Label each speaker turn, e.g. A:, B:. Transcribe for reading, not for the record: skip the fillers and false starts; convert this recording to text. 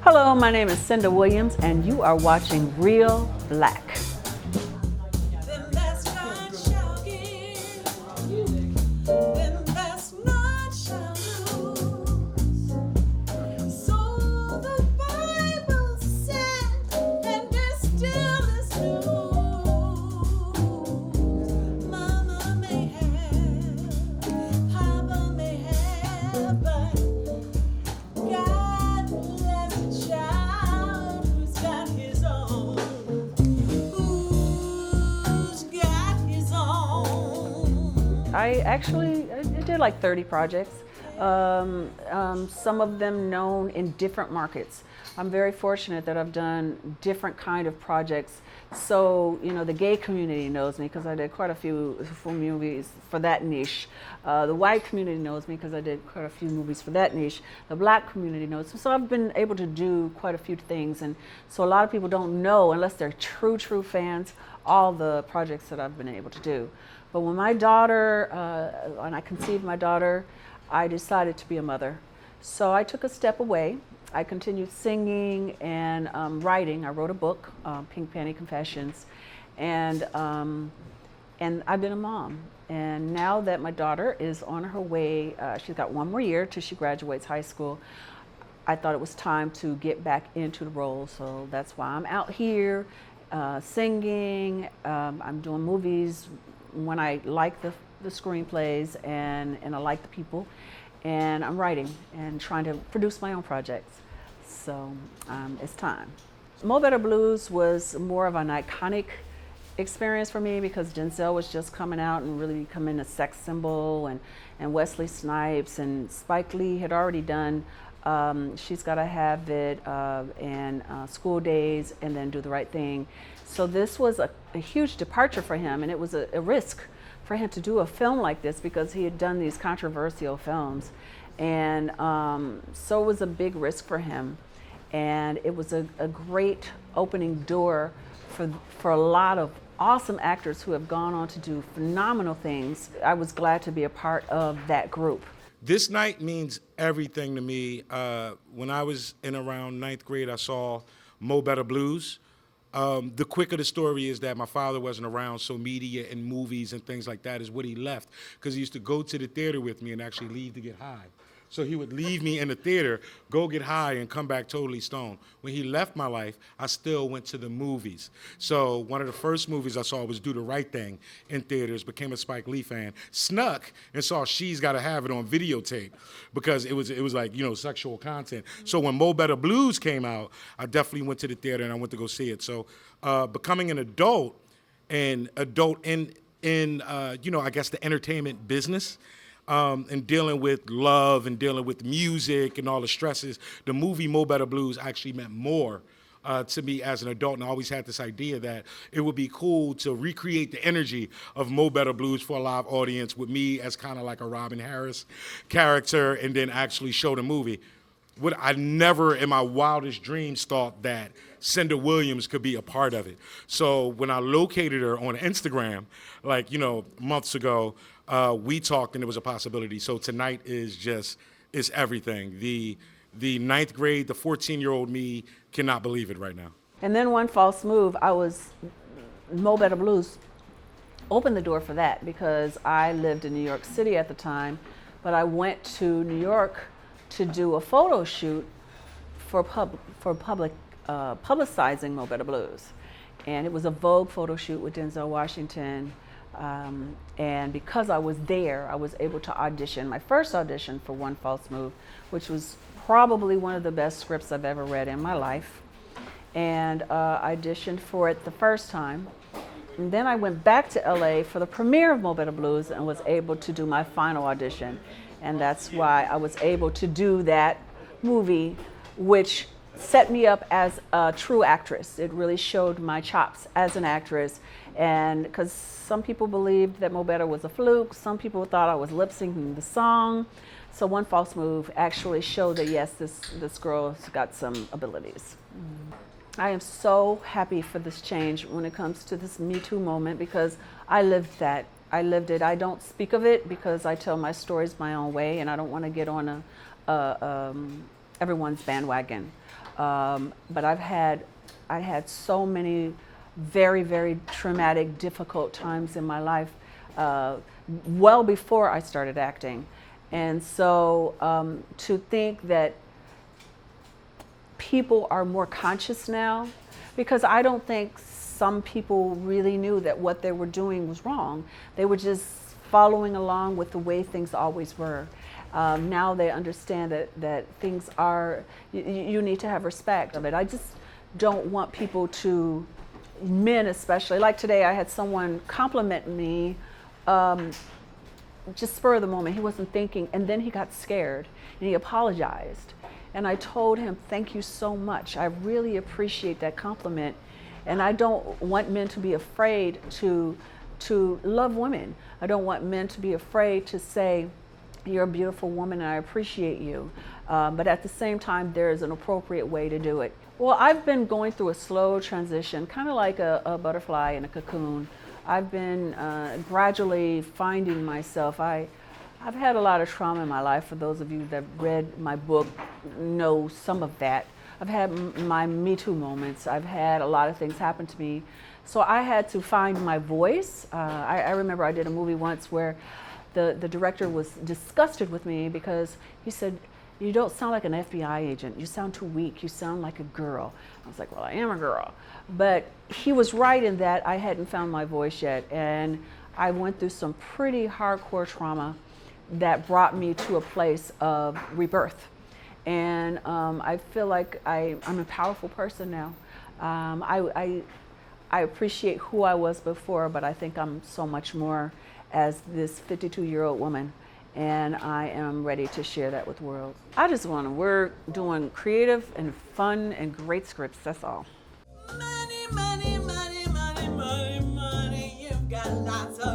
A: Hello, my name is Cynda Williams, and you are watching Real Black. I did like 30 projects, some of them known in different markets. I'm very fortunate that I've done different kind of projects. So, you know, the gay community knows me because I did quite a few movies for that niche. The white community knows me because I did quite a few movies for that niche. The black community knows me. So I've been able to do quite a few things. And so a lot of people don't know, unless they're true fans, all the projects that I've been able to do. But when my daughter, when I conceived my daughter, I decided to be a mother. So I took a step away. I continued singing and writing. I wrote a book, Pink Panty Confessions, and I've been a mom. And now that my daughter is on her way, she's got one more year till she graduates high school, I thought it was time to get back into the role. So that's why I'm out here singing. I'm doing movies when I like the screenplays and I like the people, and I'm writing and trying to produce my own projects. So it's time. Mo Better Blues was more of an iconic experience for me because Denzel was just coming out and really becoming a sex symbol, and Wesley Snipes and Spike Lee had already done She's Gotta Have It and School Days and then Do the Right Thing. So this was a huge departure for him, and it was a risk for him to do a film like this because he had done these controversial films. And so it was a big risk for him. And it was a great opening door for a lot of awesome actors who have gone on to do phenomenal things. I was glad to be a part of that group.
B: This night means everything to me. When I was in around 9th grade, I saw Mo Better Blues. The quick of the story is that my father wasn't around, so media and movies and things like that is what he left, because he used to go to the theater with me and actually leave to get high. So he would leave me in the theater, go get high, and come back totally stoned. When he left my life, I still went to the movies. So one of the first movies I saw was Do the Right Thing in theaters, became a Spike Lee fan, snuck and saw She's Gotta Have It on videotape because it was like, you know, sexual content. So when Mo Better Blues came out, I definitely went to the theater and I went to go see it. So becoming an adult in you know, I guess the entertainment business, and dealing with love and dealing with music and all the stresses, the movie Mo Better Blues actually meant more to me as an adult. And I always had this idea that it would be cool to recreate the energy of Mo Better Blues for a live audience with me as kind of like a Robin Harris character, and then actually show the movie. I never in my wildest dreams thought that Cynda Williams could be a part of it. So when I located her on Instagram, like, you know, months ago, we talked and it was a possibility. So tonight is everything. The 9th grade, the 14-year-old me cannot believe it right now.
A: And then One False Move, Mo Better Blues opened the door for that because I lived in New York City at the time, but I went to New York to do a photo shoot for publicizing Mo Better Blues. And it was a Vogue photo shoot with Denzel Washington. And because I was there, I was able to audition, my first audition for One False Move, which was probably one of the best scripts I've ever read in my life. And I auditioned for it the first time. And then I went back to LA for the premiere of Mo Better Blues and was able to do my final audition. And that's why I was able to do that movie, which set me up as a true actress. It really showed my chops as an actress. And because some people believed that Mo Better was a fluke, some people thought I was lip syncing the song. So One False Move actually showed that yes, this girl's got some abilities. I am so happy for this change when it comes to this Me Too moment because I lived that. I lived it. I don't speak of it because I tell my stories my own way, and I don't want to get on everyone's bandwagon. But I had so many very, very traumatic, difficult times in my life well before I started acting. And so to think that people are more conscious now, because I don't think some people really knew that what they were doing was wrong. They were just following along with the way things always were. Now they understand that things are, you need to have respect of it. I just don't want people to, men especially, like today I had someone compliment me just spur of the moment. He wasn't thinking, and then he got scared and he apologized. And I told him, thank you so much. I really appreciate that compliment. And I don't want men to be afraid to love women. I don't want men to be afraid to say, you're a beautiful woman and I appreciate you. But at the same time, there's an appropriate way to do it. Well, I've been going through a slow transition, kind of like a butterfly in a cocoon. I've been gradually finding myself. I've had a lot of trauma in my life. For those of you that read my book know some of that. I've had my Me Too moments. I've had a lot of things happen to me. So I had to find my voice. I remember I did a movie once where the director was disgusted with me because he said, you don't sound like an FBI agent. You sound too weak. You sound like a girl. I was like, well, I am a girl. But he was right in that I hadn't found my voice yet. And I went through some pretty hardcore trauma that brought me to a place of rebirth. And I feel like I'm a powerful person now. I appreciate who I was before, but I think I'm so much more as this 52-year-old woman. And I am ready to share that with the world. I just want to work doing creative and fun and great scripts, that's all.
C: Money, money, money, money, money, money, you've got lots of